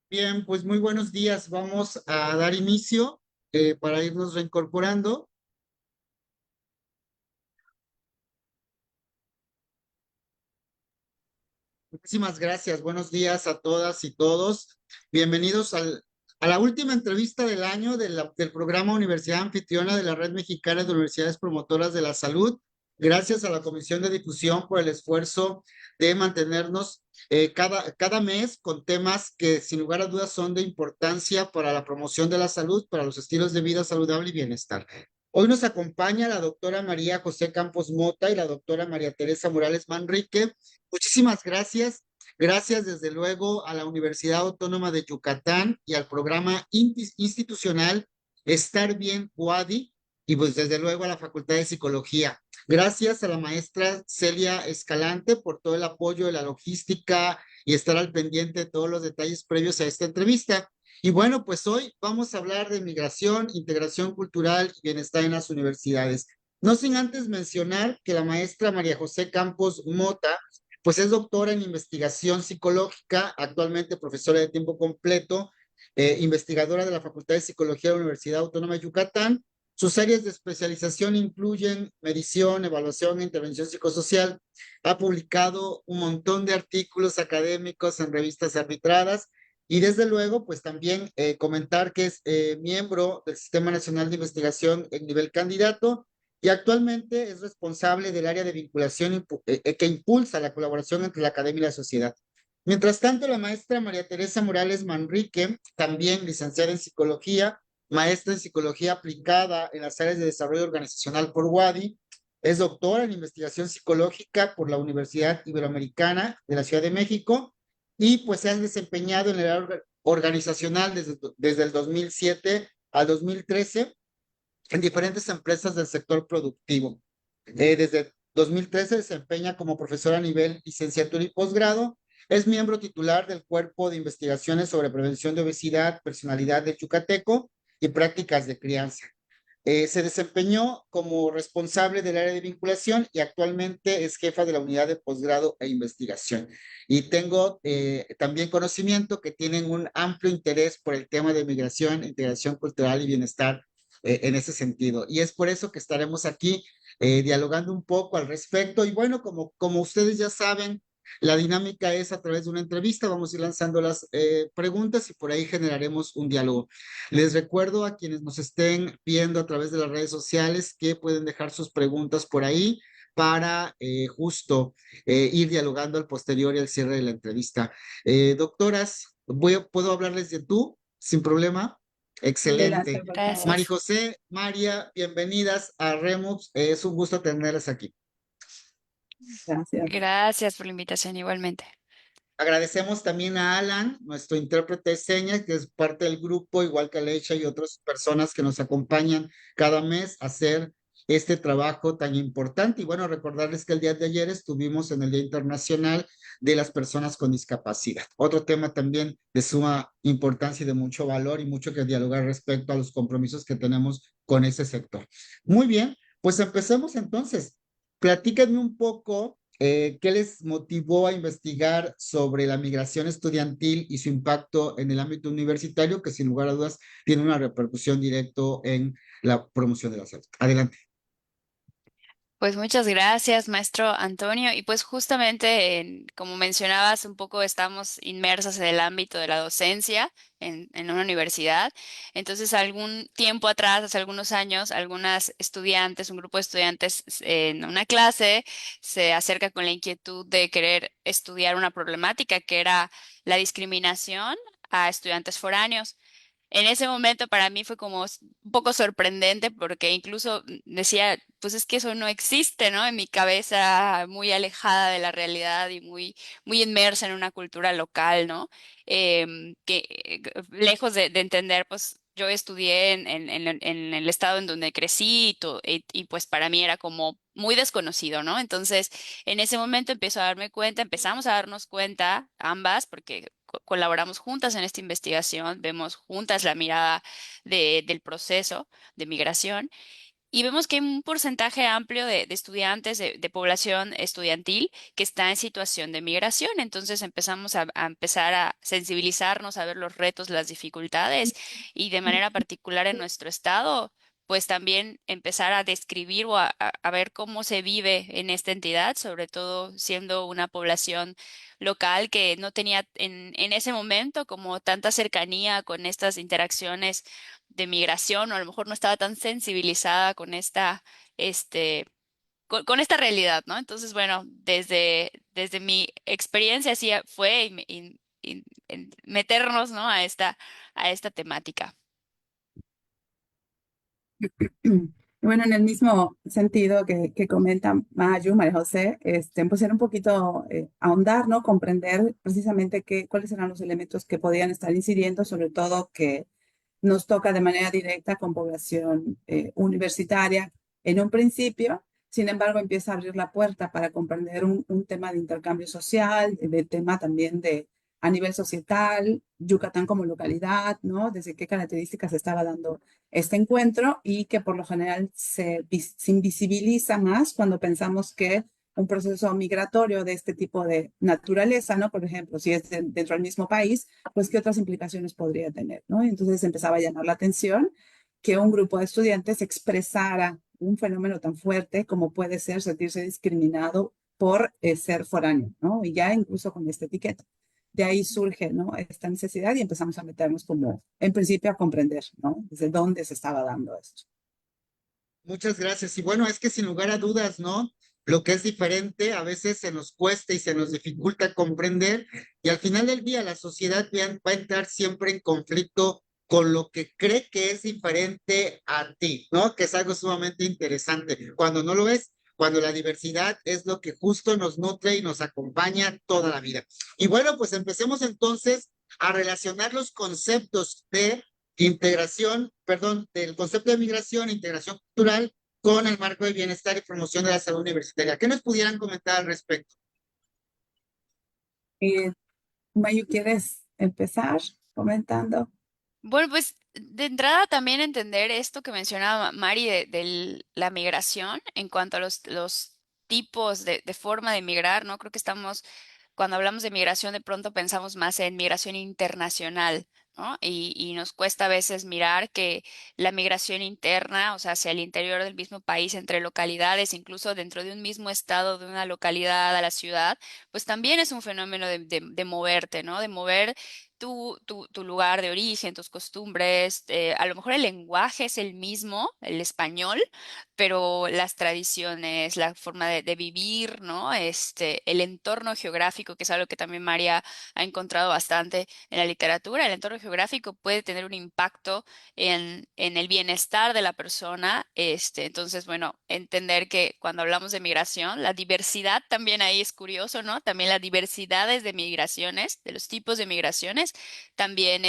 Bien, pues muy buenos días. Vamos a dar inicio para irnos reincorporando. Muchísimas gracias. Buenos días a todas y todos. Bienvenidos a la última entrevista del año del programa Universidad Anfitriona de la Red Mexicana de Universidades Promotoras de la Salud. Gracias a la Comisión de Difusión por el esfuerzo de mantenernos cada mes con temas que sin lugar a dudas son de importancia para la promoción de la salud, para los estilos de vida saludable y bienestar. Hoy nos acompaña la doctora María José Campos Mota y la doctora María Teresa Morales Manrique. Muchísimas gracias. Gracias desde luego a la Universidad Autónoma de Yucatán y al programa institucional Estar Bien UADI y pues desde luego a la Facultad de Psicología. Gracias a la maestra Celia Escalante por todo el apoyo de la logística y estar al pendiente de todos los detalles previos a esta entrevista. Y bueno, pues hoy vamos a hablar de migración, integración cultural y bienestar en las universidades. No sin antes mencionar que la maestra María José Campos Mota pues es doctora en investigación psicológica, actualmente profesora de tiempo completo, investigadora de la Facultad de Psicología de la Universidad Autónoma de Yucatán. Sus áreas de especialización incluyen medición, evaluación e intervención psicosocial. Ha publicado un montón de artículos académicos en revistas arbitradas y desde luego, pues también comentar que es miembro del Sistema Nacional de Investigación en nivel candidato y actualmente es responsable del área de vinculación que impulsa la colaboración entre la academia y la sociedad. Mientras tanto, la maestra María Teresa Morales Manrique, también licenciada en psicología, maestra en psicología aplicada en las áreas de desarrollo organizacional por WADI, es doctora en investigación psicológica por la Universidad Iberoamericana de la Ciudad de México y pues se ha desempeñado en el área organizacional desde el 2007 al 2013 en diferentes empresas del sector productivo. Desde 2013 se desempeña como profesora a nivel licenciatura y posgrado. Es miembro titular del Cuerpo de Investigaciones sobre Prevención de Obesidad, Personalidad del Yucateco y Prácticas de Crianza. Se desempeñó como responsable del área de vinculación y actualmente es jefa de la unidad de posgrado e investigación. Y tengo también conocimiento que tienen un amplio interés por el tema de migración, integración cultural y bienestar en ese sentido. Y es por eso que estaremos aquí dialogando un poco al respecto. Y bueno, como ustedes ya saben, la dinámica es a través de una entrevista, vamos a ir lanzando las preguntas y por ahí generaremos un diálogo. Les recuerdo a quienes nos estén viendo a través de las redes sociales que pueden dejar sus preguntas por ahí para justo ir dialogando al posterior y al cierre de la entrevista. Doctoras, ¿puedo hablarles de tú sin problema? Adelante, Excelente. por favor. Mari Gracias. José, María, bienvenidas a Remux. Es un gusto tenerlas aquí. Gracias. Gracias por la invitación igualmente. Agradecemos también a Alan, nuestro intérprete de señas, que es parte del grupo, igual que Alecha y otras personas que nos acompañan cada mes a hacer este trabajo tan importante. Y bueno, recordarles que el día de ayer estuvimos en el Día Internacional de las Personas con Discapacidad. Otro tema también de suma importancia y de mucho valor y mucho que dialogar respecto a los compromisos que tenemos con ese sector. Muy bien, pues empecemos entonces. Platíquenme un poco ¿qué les motivó a investigar sobre la migración estudiantil y su impacto en el ámbito universitario, que sin lugar a dudas tiene una repercusión directa en la promoción de la salud? Adelante. Pues muchas gracias, maestro Antonio. Y pues justamente, como mencionabas, un poco estamos inmersas en el ámbito de la docencia en una universidad. Entonces, algún tiempo atrás, hace algunos años, algunas estudiantes, un grupo de estudiantes en una clase se acerca con la inquietud de querer estudiar una problemática que era la discriminación a estudiantes foráneos. En ese momento para mí fue como un poco sorprendente porque incluso decía, pues es que eso no existe, ¿no? En mi cabeza muy alejada de la realidad y muy inmersa en una cultura local, ¿no? Lejos de entender, pues yo estudié en el estado en donde crecí y pues para mí era como muy desconocido, ¿no? Entonces, en ese momento empiezo a darme cuenta, empezamos a darnos cuenta ambas, porque colaboramos juntas en esta investigación, vemos juntas la mirada del proceso de migración y vemos que hay un porcentaje amplio de estudiantes, de población estudiantil que está en situación de migración. Entonces empezamos a empezar a sensibilizarnos, a ver los retos, las dificultades y de manera particular en nuestro estado, pues también empezar a describir o a ver cómo se vive en esta entidad, sobre todo siendo una población local que no tenía en ese momento como tanta cercanía con estas interacciones de migración, o a lo mejor no estaba tan sensibilizada con este, con esta realidad, ¿no? Entonces, bueno, desde mi experiencia así fue en meternos, ¿no? A esta temática. Bueno, en el mismo sentido que comenta Mayu, María José, pues era un poquito ahondar, ¿no? Comprender precisamente cuáles eran los elementos que podían estar incidiendo, sobre todo que nos toca de manera directa con población universitaria en un principio. Sin embargo, empieza a abrir la puerta para comprender un tema de intercambio social, de tema también de a nivel societal, Yucatán como localidad, ¿no? Desde qué características se estaba dando este encuentro y que por lo general se invisibiliza más cuando pensamos que un proceso migratorio de este tipo de naturaleza, ¿no? Por ejemplo, si es dentro del mismo país, pues qué otras implicaciones podría tener, ¿no? Y entonces empezaba a llamar la atención que un grupo de estudiantes expresara un fenómeno tan fuerte como puede ser sentirse discriminado por ser foráneo, ¿no? Y ya incluso con esta etiqueta. De ahí surge, ¿no? Esta necesidad y empezamos a meternos como, en principio, a comprender, ¿no? Desde dónde se estaba dando esto. Muchas gracias. Y bueno, es que sin lugar a dudas, ¿no? Lo que es diferente a veces se nos cuesta y se nos dificulta comprender y al final del día la sociedad va a entrar siempre en conflicto con lo que cree que es diferente a ti, ¿no? Que es algo sumamente interesante. Cuando no lo es, cuando la diversidad es lo que justo nos nutre y nos acompaña toda la vida. Y bueno, pues empecemos entonces a relacionar los conceptos de integración, perdón, del concepto de migración, integración cultural con el marco de bienestar y promoción de la salud universitaria. ¿Qué nos pudieran comentar al respecto? Mayu, ¿quieres empezar comentando? Bueno, pues de entrada también entender esto que mencionaba Mari de la migración en cuanto a los tipos de forma de migrar, ¿no? Creo que estamos, cuando hablamos de migración, de pronto pensamos más en migración internacional, ¿no? Y nos cuesta a veces mirar que la migración interna, o sea, hacia el interior del mismo país, entre localidades, incluso dentro de un mismo estado, de una localidad a la ciudad, pues también es un fenómeno de moverte, ¿no? De mover tu lugar de origen, tus costumbres, a lo mejor el lenguaje es el mismo, el español, pero las tradiciones, la forma de vivir, ¿no? El entorno geográfico, que es algo que también María ha encontrado bastante en la literatura, el entorno geográfico puede tener un impacto en el bienestar de la persona. Entonces, bueno, entender que cuando hablamos de migración, la diversidad también ahí es curioso, ¿no? También las diversidades de migraciones, de los tipos de migraciones, también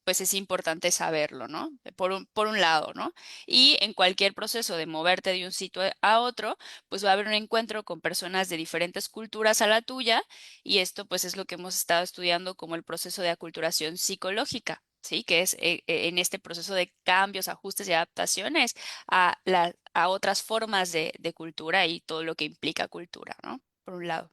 pues es importante saberlo, ¿no? Por un lado, ¿no? Y en cualquier proceso de moverte de un sitio a otro, pues va a haber un encuentro con personas de diferentes culturas a la tuya, y esto pues es lo que hemos estado estudiando como el proceso de aculturación psicológica. Sí, que es en este proceso de cambios, ajustes y adaptaciones a otras formas de cultura y todo lo que implica cultura, ¿no? Por un lado.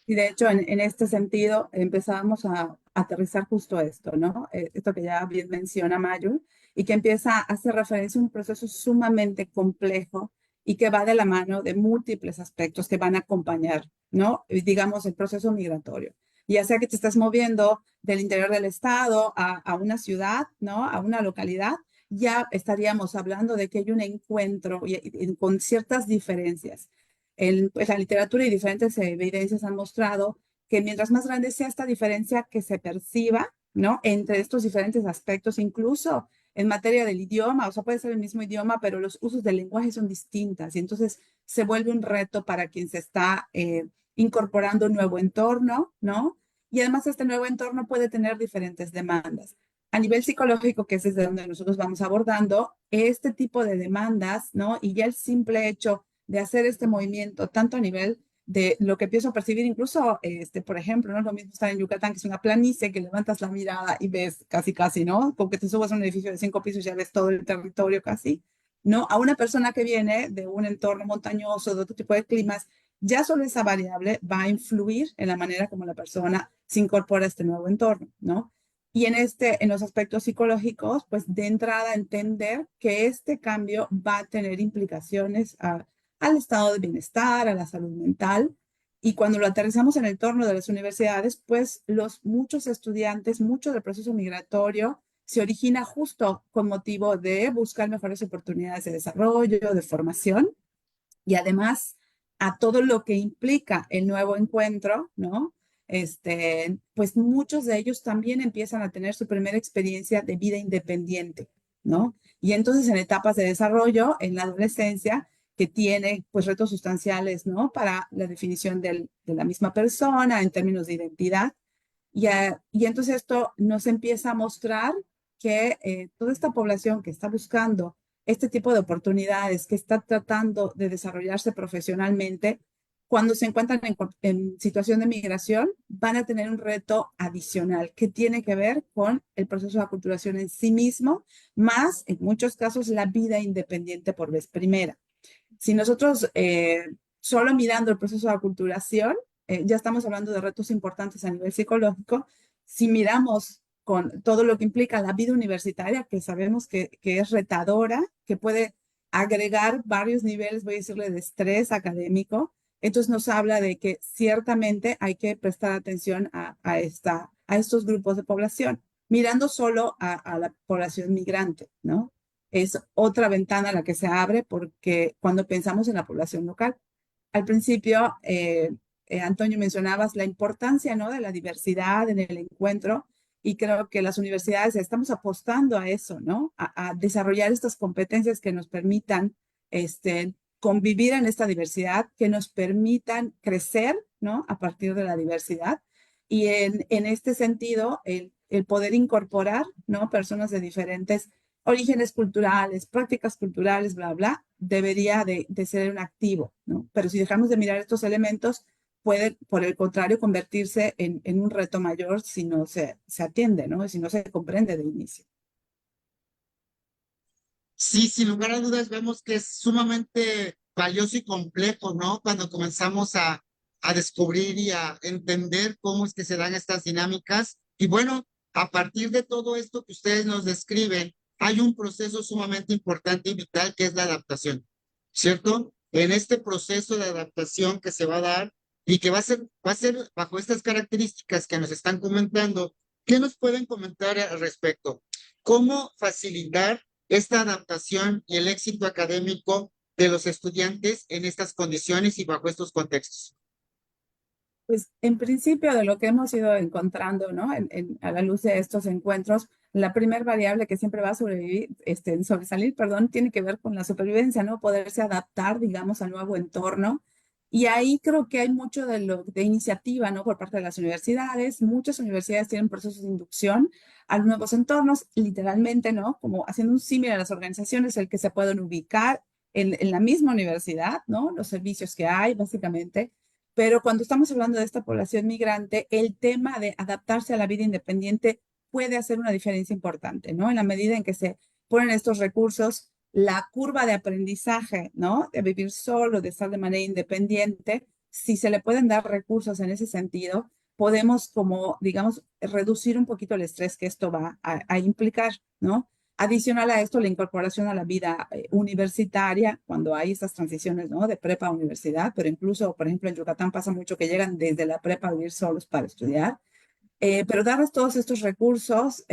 Y de hecho, en este sentido, empezábamos a aterrizar justo esto, ¿no? Esto que ya bien menciona Mayu, y que empieza a hacer referencia a un proceso sumamente complejo y que va de la mano de múltiples aspectos que van a acompañar, ¿no? Digamos, el proceso migratorio. Ya sea que te estás moviendo del interior del estado a una ciudad, ¿no? A una localidad, ya estaríamos hablando de que hay un encuentro con ciertas diferencias pues, la literatura y diferentes evidencias han mostrado que mientras más grande sea esta diferencia que se perciba, ¿no? Entre estos diferentes aspectos, incluso en materia del idioma, o sea, puede ser el mismo idioma, pero los usos del lenguaje son distintas y entonces se vuelve un reto para quien se está incorporando un nuevo entorno, ¿no? Y además este nuevo entorno puede tener diferentes demandas. A nivel psicológico, que es desde donde nosotros vamos abordando, este tipo de demandas, ¿no? Y ya el simple hecho de hacer este movimiento, tanto a nivel de lo que empiezo a percibir, incluso, por ejemplo, no es lo mismo estar en Yucatán, que es una planicie, que levantas la mirada y ves casi, casi, ¿no? Como que te subas a un edificio de 5 pisos y ya ves todo el territorio casi, ¿no? A una persona que viene de un entorno montañoso, de otro tipo de climas, ya solo esa variable va a influir en la manera como la persona se incorpora a este nuevo entorno, ¿no? Y en los aspectos psicológicos, pues de entrada entender que este cambio va a tener implicaciones al estado de bienestar, a la salud mental. Y cuando lo aterrizamos en el entorno de las universidades, pues muchos estudiantes, mucho del proceso migratorio se origina justo con motivo de buscar mejores oportunidades de desarrollo, de formación y además a todo lo que implica el nuevo encuentro, ¿no? Pues muchos de ellos también empiezan a tener su primera experiencia de vida independiente, ¿no? Y entonces en etapas de desarrollo, en la adolescencia, que tiene pues retos sustanciales, ¿no? Para la definición de la misma persona en términos de identidad. Y entonces esto nos empieza a mostrar que toda esta población que está buscando este tipo de oportunidades, que está tratando de desarrollarse profesionalmente, cuando se encuentran en situación de migración, van a tener un reto adicional que tiene que ver con el proceso de aculturación en sí mismo, más en muchos casos la vida independiente por vez primera. Si nosotros solo mirando el proceso de aculturación, ya estamos hablando de retos importantes a nivel psicológico. Si miramos con todo lo que implica la vida universitaria, que sabemos que es retadora, que puede agregar varios niveles, voy a decirle, de estrés académico, entonces nos habla de que ciertamente hay que prestar atención a estos grupos de población, mirando solo a la población migrante, ¿no? Es otra ventana a la que se abre porque cuando pensamos en la población local, al principio, Antonio, mencionabas la importancia, ¿no? De la diversidad en el encuentro y creo que las universidades estamos apostando a eso, ¿no? A desarrollar estas competencias que nos permitan convivir en esta diversidad, que nos permitan crecer, ¿no? A partir de la diversidad. Y en este sentido, el poder incorporar, ¿no? Personas de diferentes orígenes culturales, prácticas culturales, bla, bla, debería de ser un activo, ¿no? Pero si dejamos de mirar estos elementos, puede, por el contrario, convertirse en un reto mayor si no se atiende, ¿no? Si no se comprende de inicio. Sí, sin lugar a dudas vemos que es sumamente valioso y complejo, ¿no? Cuando comenzamos a descubrir y a entender cómo es que se dan estas dinámicas. Y bueno, a partir de todo esto que ustedes nos describen, hay un proceso sumamente importante y vital que es la adaptación, ¿cierto? En este proceso de adaptación que se va a dar y que va a ser bajo estas características que nos están comentando, ¿qué nos pueden comentar al respecto? ¿Cómo facilitar esta adaptación y el éxito académico de los estudiantes en estas condiciones y bajo estos contextos? Pues en principio de lo que hemos ido encontrando, ¿no? A la luz de estos encuentros, la primer variable que siempre va a sobresalir, perdón, tiene que ver con la supervivencia, ¿no? Poderse adaptar, digamos, al nuevo entorno. Y ahí creo que hay mucho de iniciativa, ¿no? Por parte de las universidades. Muchas universidades tienen procesos de inducción a nuevos entornos, literalmente, ¿no? Como haciendo un símil a las organizaciones, el que se pueden ubicar en la misma universidad, ¿no? Los servicios que hay, básicamente, pero cuando estamos hablando de esta población migrante, el tema de adaptarse a la vida independiente puede hacer una diferencia importante, ¿no? En la medida en que se ponen estos recursos, la curva de aprendizaje, ¿no? De vivir solo, de estar de manera independiente, si se le pueden dar recursos en ese sentido, podemos como, digamos, reducir un poquito el estrés que esto va a implicar, ¿no? Adicional a esto, la incorporación a la vida universitaria, cuando hay estas transiciones, ¿no? De prepa a universidad, pero incluso, por ejemplo, en Yucatán pasa mucho que llegan desde la prepa a vivir solos para estudiar. Pero darles todos estos recursos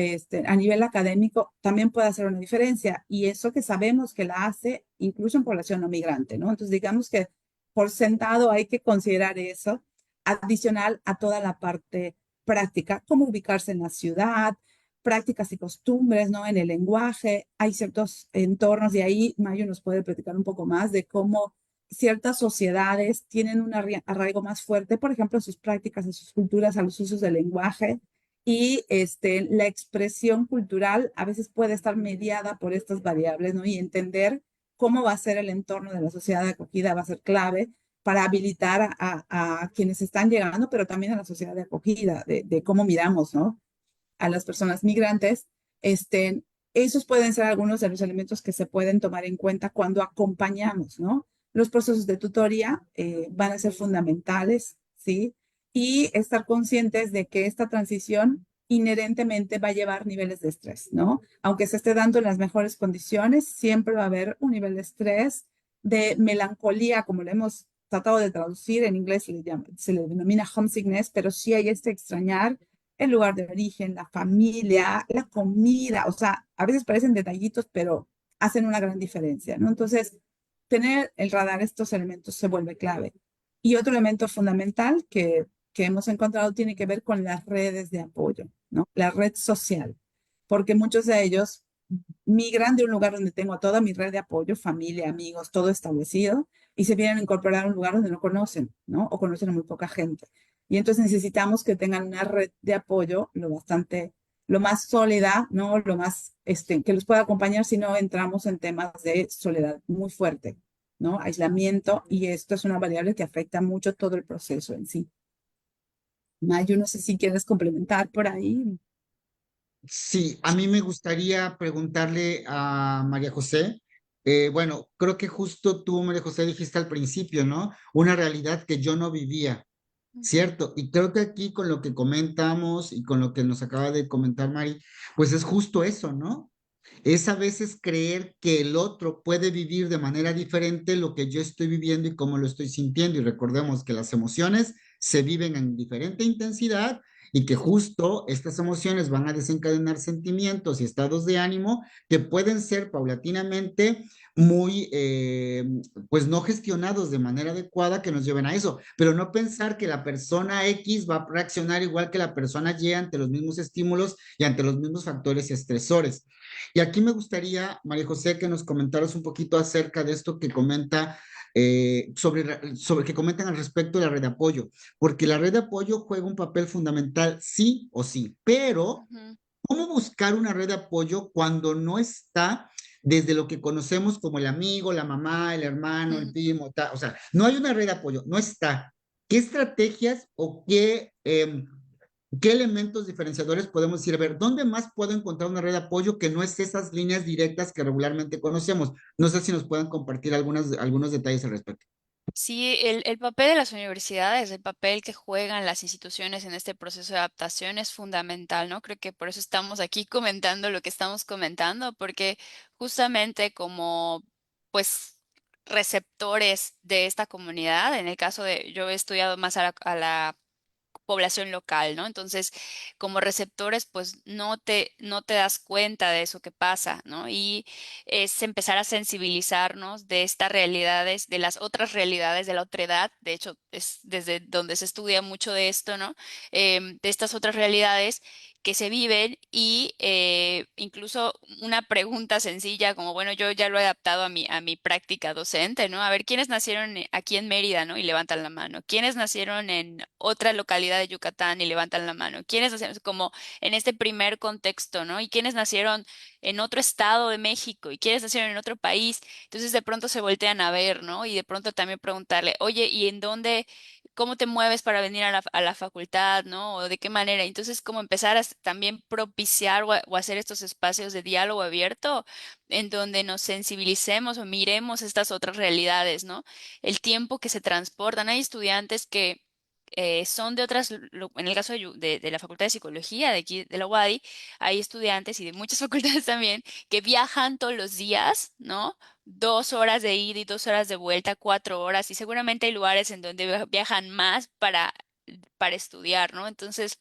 a nivel académico también puede hacer una diferencia y eso que sabemos que la hace incluso en población no migrante, ¿no? Entonces, digamos que por sentado hay que considerar eso, adicional a toda la parte práctica, cómo ubicarse en la ciudad, prácticas y costumbres, ¿no? En el lenguaje, hay ciertos entornos y ahí Mayo nos puede platicar un poco más de cómo ciertas sociedades tienen un arraigo más fuerte, por ejemplo, a sus prácticas, a sus culturas, a los usos del lenguaje. Y la expresión cultural a veces puede estar mediada por estas variables, ¿no? Y entender cómo va a ser el entorno de la sociedad de acogida va a ser clave para habilitar a quienes están llegando, pero también a la sociedad de acogida, de cómo miramos, ¿no? A las personas migrantes. esos pueden ser algunos de los elementos que se pueden tomar en cuenta cuando acompañamos, ¿no? Los procesos de tutoría van a ser fundamentales, ¿sí? Y estar conscientes de que esta transición inherentemente va a llevar niveles de estrés, ¿no? Aunque se esté dando en las mejores condiciones, siempre va a haber un nivel de estrés, de melancolía, como lo hemos tratado de traducir en inglés, se le denomina homesickness, pero sí hay este extrañar el lugar de origen, la familia, la comida, o sea, a veces parecen detallitos, pero hacen una gran diferencia, ¿no? Entonces, tener el radar estos elementos se vuelve clave. Y otro elemento fundamental que hemos encontrado tiene que ver con las redes de apoyo, ¿no? La red social, porque muchos de ellos migran de un lugar donde tengo toda mi red de apoyo, familia, amigos, todo establecido, y se vienen a incorporar a un lugar donde no conocen, ¿no? O conocen a muy poca gente. Y entonces necesitamos que tengan una red de apoyo lo más sólida, ¿no? Lo más, que los pueda acompañar si no entramos en temas de soledad muy fuerte, ¿no? Aislamiento, y esto es una variable que afecta mucho todo el proceso en sí. Mayu, no sé si quieres complementar por ahí. Sí, a mí me gustaría preguntarle a María José. Bueno, creo que justo tú, María José, dijiste al principio, ¿no? Una realidad que yo no vivía, ¿cierto? Y creo que aquí con lo que comentamos y con lo que nos acaba de comentar Mari, pues es justo eso, ¿no? Es a veces creer que el otro puede vivir de manera diferente lo que yo estoy viviendo y cómo lo estoy sintiendo. Y recordemos que las emociones se viven en diferente intensidad y que justo estas emociones van a desencadenar sentimientos y estados de ánimo que pueden ser paulatinamente muy, pues no gestionados de manera adecuada que nos lleven a eso, pero no pensar que la persona X va a reaccionar igual que la persona Y ante los mismos estímulos y ante los mismos factores estresores. Y aquí me gustaría, María José, que nos comentaras un poquito acerca de esto que comenta, sobre que comentan al respecto de la red de apoyo, porque la red de apoyo juega un papel fundamental sí o sí, pero Ujú, ¿cómo buscar una red de apoyo cuando no está desde lo que conocemos como el amigo, la mamá, el hermano, el ujú. primo, o sea, no hay una red de apoyo, no está? ¿Qué estrategias o qué elementos diferenciadores podemos decir? A ver, ¿dónde más puedo encontrar una red de apoyo que no es esas líneas directas que regularmente conocemos? No sé si nos pueden compartir algunos detalles al respecto. Sí, el papel de las universidades, el papel que juegan las instituciones en este proceso de adaptación es fundamental, ¿no? Creo que por eso estamos aquí comentando lo que estamos comentando, porque justamente como, pues, receptores de esta comunidad, en el caso de, yo he estudiado más a la población local, ¿no? Entonces, como receptores, pues no te das cuenta de eso que pasa, ¿no? Y es empezar a sensibilizarnos de estas realidades, de las otras realidades de la otredad. De hecho, es desde donde se estudia mucho de esto, ¿no? De estas otras realidades que se viven y incluso una pregunta sencilla como, bueno, yo ya lo he adaptado a mi práctica docente, ¿no? A ver, ¿quiénes nacieron aquí en Mérida, ¿no? Y levantan la mano. ¿Quiénes nacieron en otra localidad de Yucatán y levantan la mano? ¿Quiénes nacieron como en este primer contexto, ¿no? ¿Y quiénes nacieron en otro estado de México? ¿Y quiénes nacieron en otro país? Entonces de pronto se voltean a ver, ¿no? Y de pronto también preguntarle, oye, ¿y en dónde? ¿Cómo te mueves para venir a la facultad, ¿no? O de qué manera. Entonces, como empezar a también propiciar o hacer estos espacios de diálogo abierto en donde nos sensibilicemos o miremos estas otras realidades, ¿no? El tiempo que se transportan. Hay estudiantes que son de otras, en el caso de la Facultad de Psicología de aquí de la UADY, hay estudiantes y de muchas facultades también que viajan todos los días, ¿no? 2 horas de ida y 2 horas de vuelta, 4 horas, y seguramente hay lugares en donde viajan más para estudiar, ¿no? Entonces,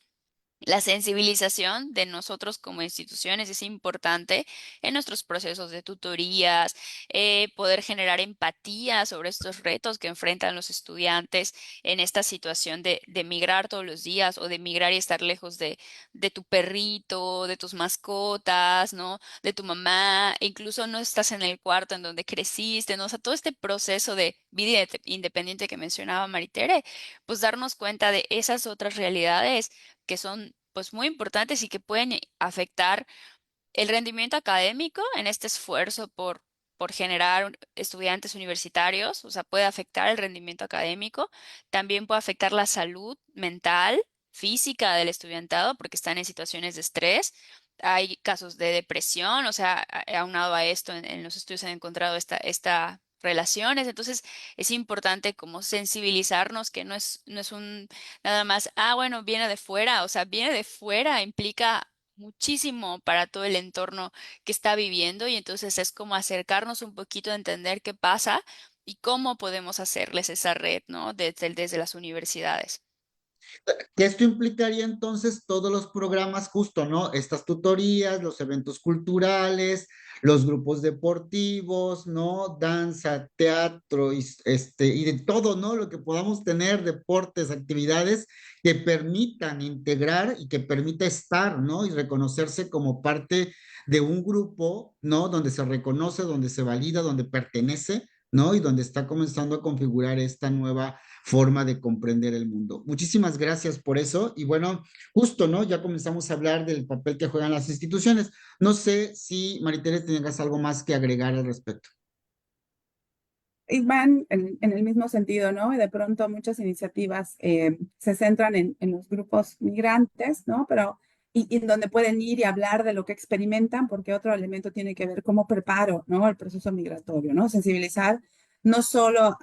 la sensibilización de nosotros como instituciones es importante en nuestros procesos de tutorías, poder generar empatía sobre estos retos que enfrentan los estudiantes en esta situación de migrar todos los días o de migrar y estar lejos de tu perrito, de tus mascotas, ¿no? De tu mamá, e incluso no estás en el cuarto en donde creciste, ¿no? O sea, todo este proceso de vida independiente que mencionaba Maritere, pues darnos cuenta de esas otras realidades que son pues muy importantes y que pueden afectar el rendimiento académico en este esfuerzo por generar estudiantes universitarios, o sea, puede afectar el rendimiento académico, también puede afectar la salud mental, física del estudiantado porque están en situaciones de estrés. hay casos de depresión, o sea, aunado a esto, en los estudios han encontrado esta relaciones, entonces es importante como sensibilizarnos que no es un nada más, bueno, viene de fuera, o sea, viene de fuera, implica muchísimo para todo el entorno que está viviendo y entonces es como acercarnos un poquito a entender qué pasa y cómo podemos hacerles esa red, ¿no? Desde las universidades. Que esto implicaría entonces todos los programas justo, ¿no? Estas tutorías, los eventos culturales, los grupos deportivos, ¿no? Danza, teatro, y de todo, ¿no? Lo que podamos tener, deportes, actividades que permitan integrar y que permita estar, ¿no? Y reconocerse como parte de un grupo, ¿no? Donde se reconoce, donde se valida, donde pertenece, ¿no? Y donde está comenzando a configurar esta nueva forma de comprender el mundo. Muchísimas gracias por eso. Y bueno, justo, ¿no? Ya comenzamos a hablar del papel que juegan las instituciones. No sé si, Maritere, tengas algo más que agregar al respecto. Y van en el mismo sentido, ¿no? Y de pronto muchas iniciativas se centran en los grupos migrantes, ¿no? Pero, y donde pueden ir y hablar de lo que experimentan, porque otro elemento tiene que ver cómo preparo, ¿no? El proceso migratorio, ¿no? Sensibilizar no solo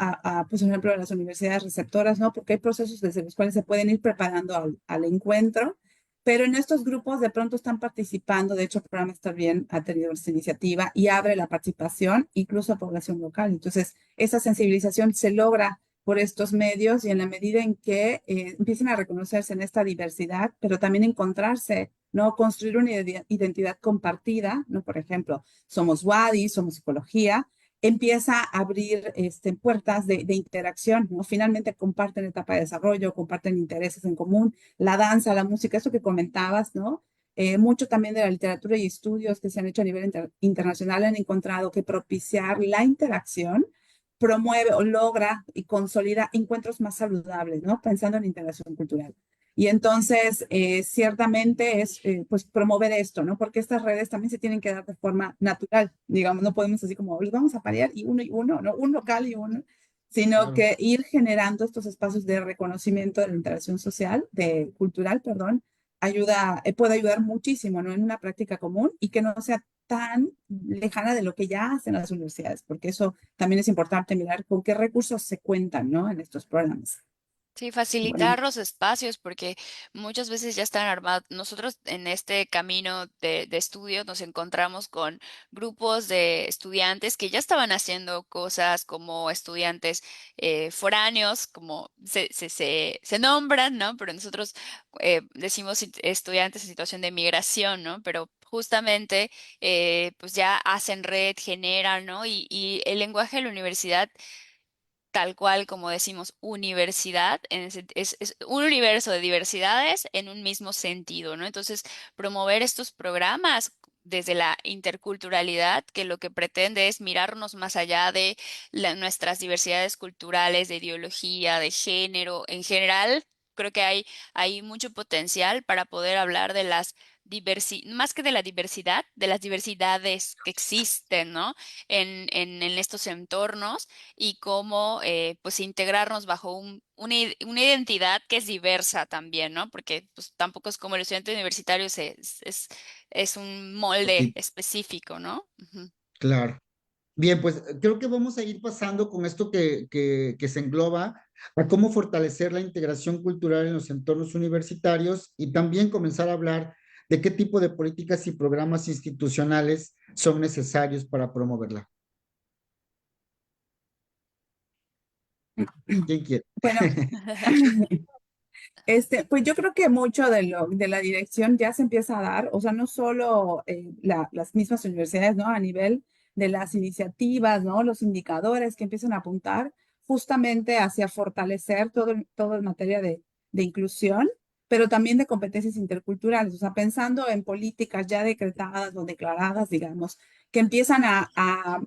pues, por ejemplo, a las universidades receptoras, ¿no? Porque hay procesos desde los cuales se pueden ir preparando al encuentro, pero en estos grupos de pronto están participando, de hecho, el programa Estar Bien ha tenido esta iniciativa y abre la participación incluso a población local. Entonces, esa sensibilización se logra por estos medios y en la medida en que empiecen a reconocerse en esta diversidad, pero también encontrarse, ¿no? Construir una identidad compartida, ¿no? Por ejemplo, somos WADI, somos psicología, empieza a abrir puertas de interacción, ¿no? Finalmente comparten etapa de desarrollo, comparten intereses en común, la danza, la música, eso que comentabas, ¿no? Mucho también de la literatura y estudios que se han hecho a nivel internacional han encontrado que propiciar la interacción promueve o logra y consolida encuentros más saludables, ¿no? Pensando en integración cultural. Y entonces, ciertamente es, pues, promover esto, ¿no? Porque estas redes también se tienen que dar de forma natural, digamos, no podemos así como, los vamos a parear y uno, ¿no? Un local y uno, sino Claro. que ir generando estos espacios de reconocimiento de la interacción social, de cultural, perdón, puede ayudar muchísimo, ¿no? En una práctica común y que no sea tan lejana de lo que ya hacen las universidades, porque eso también es importante mirar con qué recursos se cuentan, ¿no? En estos programas. Sí, Bueno, facilitar los espacios porque muchas veces ya están armados. Nosotros en este camino de estudio nos encontramos con grupos de estudiantes que ya estaban haciendo cosas como estudiantes foráneos, como se nombran, ¿no? Pero nosotros decimos estudiantes en situación de migración, ¿no? Pero justamente pues ya hacen red, generan, ¿no? Y el lenguaje de la universidad tal cual como decimos universidad, es un universo de diversidades en un mismo sentido, ¿no? Entonces, promover estos programas desde la interculturalidad, que lo que pretende es mirarnos más allá de nuestras diversidades culturales, de ideología, de género, en general. Creo que hay mucho potencial para poder hablar de más que de la diversidad, de las diversidades que existen, ¿no? En estos entornos y cómo pues integrarnos bajo una identidad que es diversa también, ¿no? Porque pues tampoco es como el estudiante universitario es un molde Prototipo. específico, ¿no? Ujú. Claro. Bien, pues creo que vamos a ir pasando con esto que se engloba a cómo fortalecer la integración cultural en los entornos universitarios y también comenzar a hablar de qué tipo de políticas y programas institucionales son necesarios para promoverla. ¿Quién quiere? bueno, pues yo creo que mucho de la dirección ya se empieza a dar, o sea, no solo las mismas universidades, ¿no? A nivel de las iniciativas, ¿no? Los indicadores que empiezan a apuntar justamente hacia fortalecer todo en materia de inclusión, pero también de competencias interculturales, o sea, pensando en políticas ya decretadas o declaradas, digamos, que empiezan a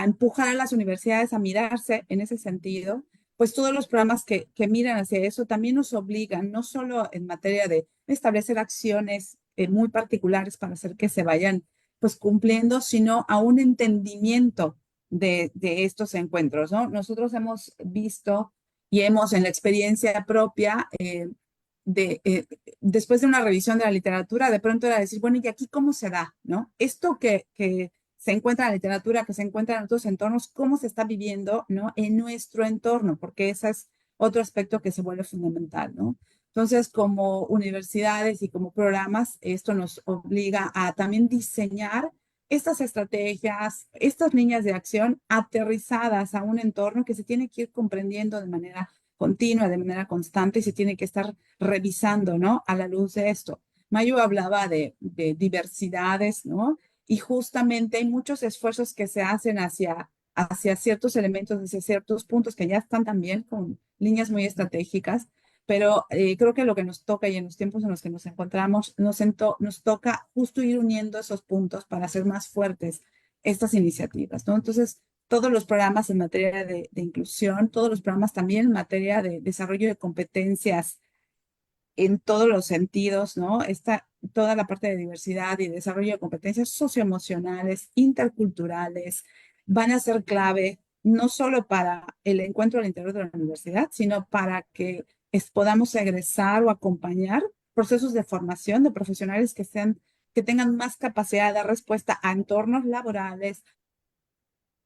empujar a las universidades a mirarse en ese sentido pues todos los programas que miran hacia eso también nos obligan, no solo en materia de establecer acciones muy particulares para hacer que se vayan pues cumpliendo, sino a un entendimiento de estos encuentros, ¿no? Nosotros hemos visto y hemos en la experiencia propia después de una revisión de la literatura, de pronto era decir, bueno, ¿y aquí cómo se da? ¿No? Esto que se encuentra en la literatura, que se encuentra en otros entornos, ¿cómo se está viviendo, ¿no? En nuestro entorno, porque ese es otro aspecto que se vuelve fundamental, ¿no? Entonces, como universidades y como programas, esto nos obliga a también diseñar estas estrategias, estas líneas de acción aterrizadas a un entorno que se tiene que ir comprendiendo de manera continua, de manera constante y se tiene que estar revisando, ¿no? A la luz de esto. Mayu hablaba de diversidades, ¿no? Y justamente hay muchos esfuerzos que se hacen hacia ciertos elementos, hacia ciertos puntos que ya están también con líneas muy estratégicas, pero creo que lo que nos toca y en los tiempos en los que nos encontramos, nos toca justo ir uniendo esos puntos para hacer más fuertes estas iniciativas, ¿no? Entonces, todos los programas en materia de inclusión, todos los programas también en materia de desarrollo de competencias en todos los sentidos, ¿no? Toda la parte de diversidad y desarrollo de competencias socioemocionales, interculturales, van a ser clave no solo para el encuentro al interior de la universidad, sino para que podamos egresar o acompañar procesos de formación de profesionales que tengan más capacidad de dar respuesta a entornos laborales,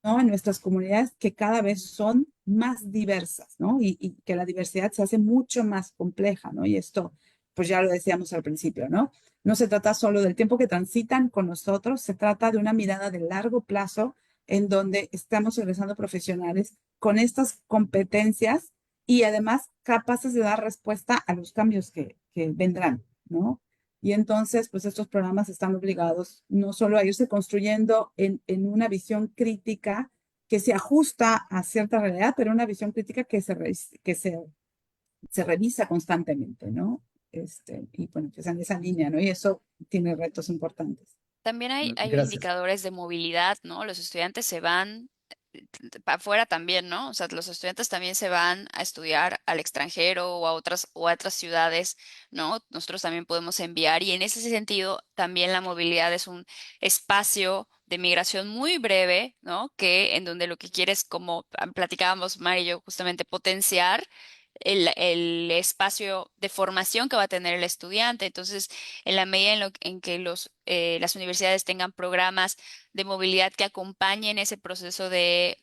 ¿no? En nuestras comunidades que cada vez son más diversas, ¿no? Y que la diversidad se hace mucho más compleja, ¿no? Y esto, pues ya lo decíamos al principio, ¿no? No se trata solo del tiempo que transitan con nosotros, se trata de una mirada de largo plazo en donde estamos egresando profesionales con estas competencias y además capaces de dar respuesta a los cambios que vendrán, ¿no? Y entonces, pues estos programas están obligados no solo a irse construyendo en una visión crítica que se ajusta a cierta realidad, pero una visión crítica que se revisa constantemente, ¿no? Y bueno, pues en esa línea, ¿no? Y eso tiene retos importantes. También hay Gracias. indicadores de movilidad, ¿no? Los estudiantes se van para afuera también, ¿no? O sea, los estudiantes también se van a estudiar al extranjero o a otras ciudades, ¿no? Nosotros también podemos enviar y en ese sentido también la movilidad es un espacio de migración muy breve, ¿no? Que en donde lo que quieres, como platicábamos Mari y yo, justamente potenciar el espacio de formación que va a tener el estudiante. Entonces, en la medida en que las universidades tengan programas de movilidad que acompañen ese proceso de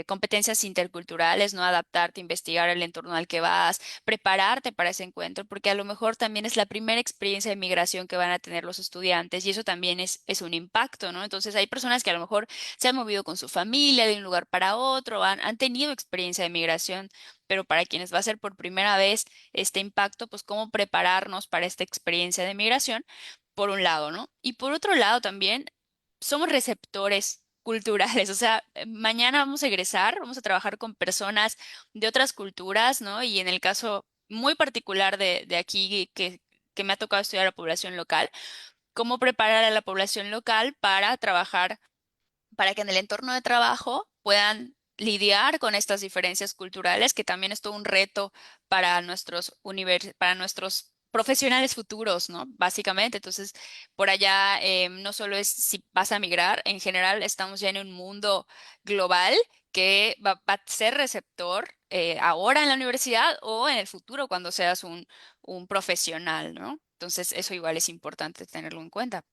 competencias interculturales, ¿no? Adaptarte, investigar el entorno al que vas, prepararte para ese encuentro, porque a lo mejor también es la primera experiencia de migración que van a tener los estudiantes y eso también es un impacto, ¿no? Entonces hay personas que a lo mejor se han movido con su familia de un lugar para otro, han tenido experiencia de migración, pero para quienes va a ser por primera vez este impacto, pues cómo prepararnos para esta experiencia de migración, por un lado, ¿no? Y por otro lado también somos receptores culturales, o sea, mañana vamos a egresar, vamos a trabajar con personas de otras culturas, ¿no? Y en el caso muy particular de aquí que me ha tocado estudiar la población local, cómo preparar a la población local para trabajar, para que en el entorno de trabajo puedan lidiar con estas diferencias culturales, que también es todo un reto para nuestros profesionales futuros, ¿no? Básicamente. Entonces, por allá no solo es si vas a migrar, en general estamos ya en un mundo global que va a ser receptor ahora en la universidad o en el futuro cuando seas un profesional, ¿no? Entonces, eso igual es importante tenerlo en cuenta.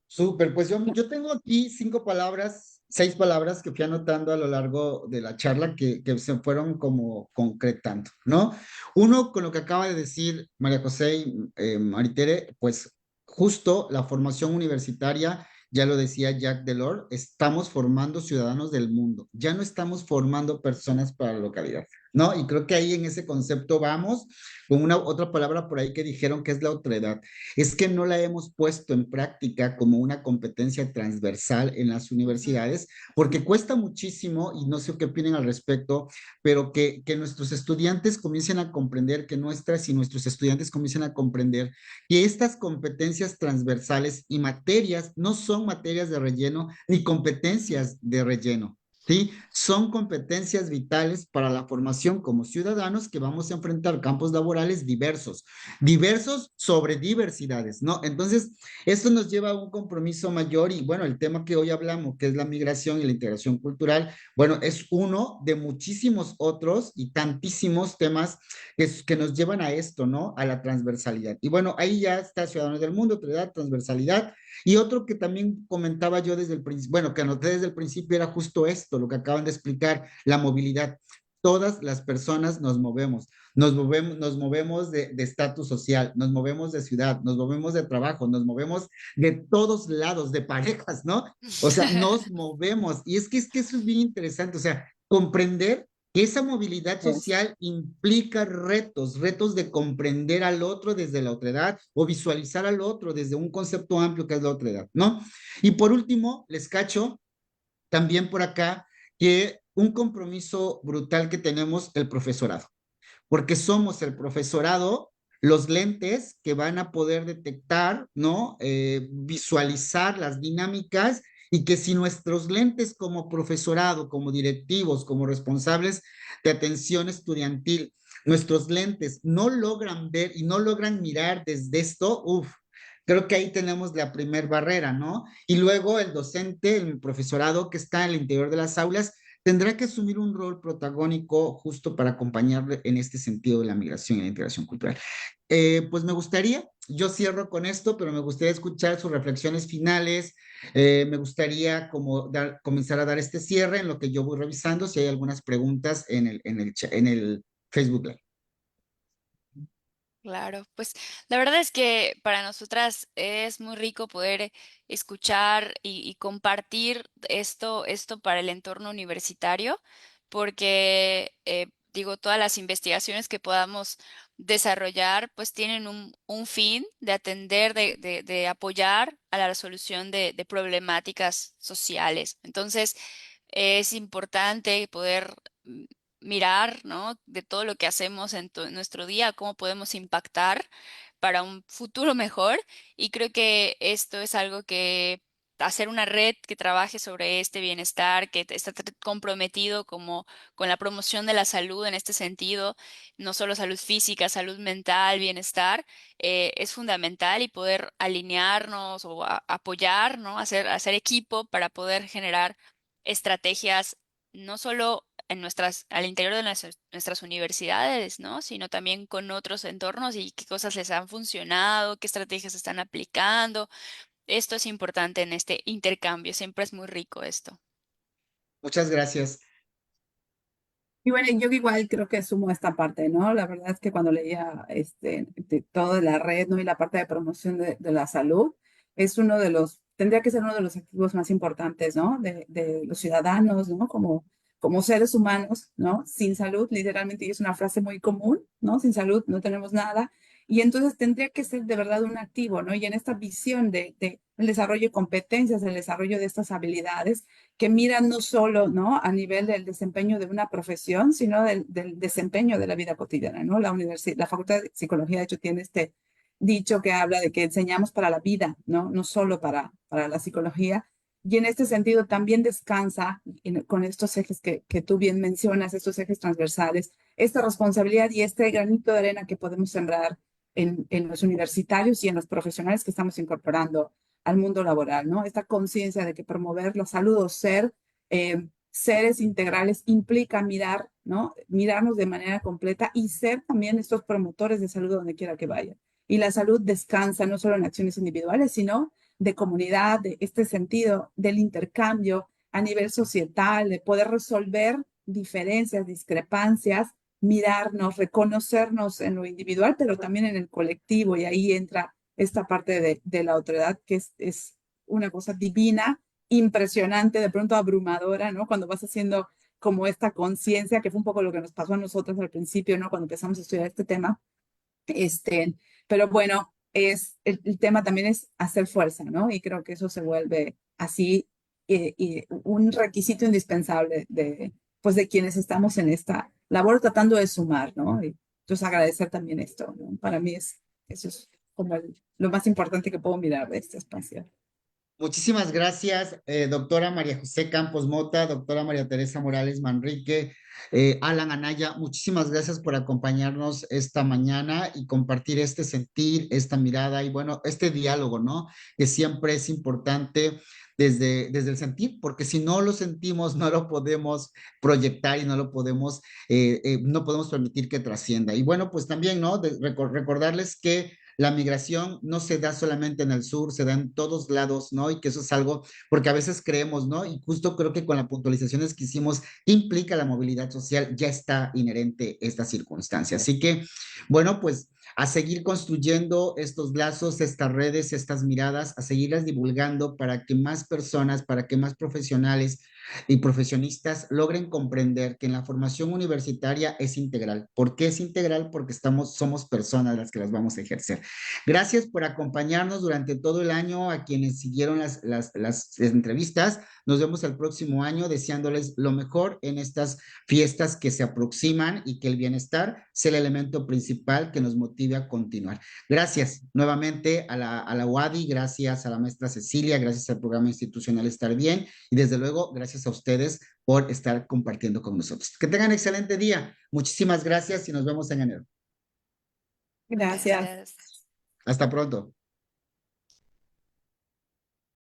Súper, pues yo tengo aquí 5 palabras, 6 palabras que fui anotando a lo largo de la charla que se fueron como concretando, ¿no? Uno, con lo que acaba de decir María José y Maritere, pues justo la formación universitaria, ya lo decía Jacques Delors, estamos formando ciudadanos del mundo, ya no estamos formando personas para la localidad, ¿no? Y creo que ahí en ese concepto vamos con una otra palabra por ahí que dijeron que es la otredad, es que no la hemos puesto en práctica como una competencia transversal en las Ujú. universidades, porque cuesta muchísimo, y no sé qué opinen al respecto, pero que nuestros estudiantes comiencen a comprender, que nuestras y nuestros estudiantes comiencen a comprender que estas competencias transversales y materias no son materias de relleno ni competencias de relleno. ¿sí? Son competencias vitales para la formación como ciudadanos que vamos a enfrentar campos laborales diversos, diversos sobre diversidades, ¿no? Entonces, esto nos lleva a un compromiso mayor y bueno, el tema que hoy hablamos, que es la migración y la integración cultural, bueno, es uno de muchísimos otros y tantísimos temas que nos llevan a esto, ¿no? A la transversalidad. Y bueno, ahí ya está Ciudadanos del Mundo, transversalidad. Y otro que también comentaba yo desde el principio, bueno, que anoté desde el principio era justo esto, lo que acaban de explicar, la movilidad. Todas las personas nos movemos de estatus social, nos movemos de ciudad, nos movemos de trabajo, nos movemos de todos lados, de parejas, ¿no? O sea, nos movemos. Y es que eso es bien interesante, o sea, comprender que esa movilidad Es, social implica retos, retos de comprender al otro desde la otredad o visualizar al otro desde un concepto amplio que es la otredad, ¿no? Y por último, les cacho también por acá que un compromiso brutal que tenemos el profesorado, porque somos el profesorado los lentes que van a poder detectar, ¿no? Visualizar las dinámicas y que si nuestros lentes como profesorado, como directivos, como responsables de atención estudiantil, nuestros lentes no logran ver y no logran mirar desde esto, uff, creo que ahí tenemos la primer barrera, ¿no? Y luego el docente, el profesorado que está en el interior de las aulas, tendrá que asumir un rol protagónico justo para acompañarle en este sentido de la migración y la integración cultural. Pues me gustaría, yo cierro con esto, pero me gustaría escuchar sus reflexiones finales. Me gustaría como comenzar a dar este cierre en lo que yo voy revisando, si hay algunas preguntas en el Facebook Live. Claro, pues la verdad es que para nosotras es muy rico poder escuchar y compartir esto para el entorno universitario, porque digo, todas las investigaciones que podamos desarrollar, pues tienen un fin de atender, de apoyar a la resolución de problemáticas sociales. Entonces, es importante poder mirar, ¿no? De todo lo que hacemos en nuestro día, cómo podemos impactar para un futuro mejor. Y creo que esto es algo que hacer una red que trabaje sobre este bienestar, que está comprometido como con la promoción de la salud en este sentido, no solo salud física, salud mental, bienestar, es fundamental y poder alinearnos o apoyar, ¿no? Hacer equipo para poder generar estrategias no solo en al interior de nuestras universidades, ¿no? Sino también con otros entornos y qué cosas les han funcionado, qué estrategias están aplicando. Esto es importante en este intercambio, siempre es muy rico esto. Muchas gracias. y bueno, yo igual creo que sumo esta parte, ¿no? La verdad es que cuando leía de todo de la red, ¿no? Y la parte de promoción de la salud, es uno de los, tendría que ser uno de los activos más importantes, ¿no? De los ciudadanos, ¿no? Como seres humanos, ¿no? Sin salud, literalmente, y es una frase muy común, ¿no? Sin salud no tenemos nada. Y entonces tendría que ser de verdad un activo, ¿no? Y en esta visión de el desarrollo de competencias, el desarrollo de estas habilidades, que miran no solo, ¿no? A nivel del desempeño de una profesión, sino del desempeño de la vida cotidiana, ¿no? La Facultad de Psicología, de hecho, tiene este dicho que habla de que enseñamos para la vida, ¿no? No solo para la psicología. Y en este sentido también descansa con estos ejes que tú bien mencionas, estos ejes transversales, esta responsabilidad y este granito de arena que podemos sembrar en los universitarios y en los profesionales que estamos incorporando al mundo laboral, ¿no? Esta conciencia de que promover la salud o ser seres integrales implica mirar, ¿no? Mirarnos de manera completa y ser también estos promotores de salud donde quiera que vayan. Y la salud descansa no solo en acciones individuales, sino de comunidad, de este sentido del intercambio a nivel societal, de poder resolver diferencias, discrepancias, mirarnos, reconocernos en lo individual, pero también en el colectivo. Y ahí entra esta parte de la otredad, que es una cosa divina, impresionante, de pronto abrumadora, ¿no? Cuando vas haciendo como esta conciencia, que fue un poco lo que nos pasó a nosotros al principio, ¿no? Cuando empezamos a estudiar este tema. Este, pero bueno, el tema también es hacer fuerza, ¿no? Y creo que eso se vuelve así y un requisito indispensable pues de quienes estamos en esta labor tratando de sumar, ¿no? Y entonces agradecer también esto, ¿no? Para mí eso es como lo más importante que puedo mirar de este espacio. Muchísimas gracias, doctora María José Campos Mota, doctora María Teresa Morales Manrique, Alan Anaya, muchísimas gracias por acompañarnos esta mañana y compartir este sentir, esta mirada y bueno, este diálogo, ¿no? Que siempre es importante desde el sentir, porque si no lo sentimos, no lo podemos proyectar y no lo podemos, no podemos permitir que trascienda. Y bueno, pues también, ¿no? Recordarles que la migración no se da solamente en el sur, se da en todos lados, ¿no? Y que eso es algo, porque a veces creemos, ¿no? Y justo creo que con las puntualizaciones que hicimos, ¿qué implica la movilidad social? Ya está inherente esta circunstancia. Así que, bueno, pues a seguir construyendo estos lazos, estas redes, estas miradas, a seguirlas divulgando para que más personas, para que más profesionales y profesionistas logren comprender que en la formación universitaria es integral. ¿Por qué es integral? Porque somos personas las que las vamos a ejercer. Gracias por acompañarnos durante todo el año a quienes siguieron las entrevistas. Nos vemos el próximo año deseándoles lo mejor en estas fiestas que se aproximan y que el bienestar sea el elemento principal que nos motive a continuar. Gracias nuevamente a la UADY, gracias a la maestra Cecilia, gracias al programa institucional Estar Bien y desde luego gracias a ustedes por estar compartiendo con nosotros. Que tengan excelente día. Muchísimas gracias y nos vemos en enero. Gracias. Gracias. Hasta pronto.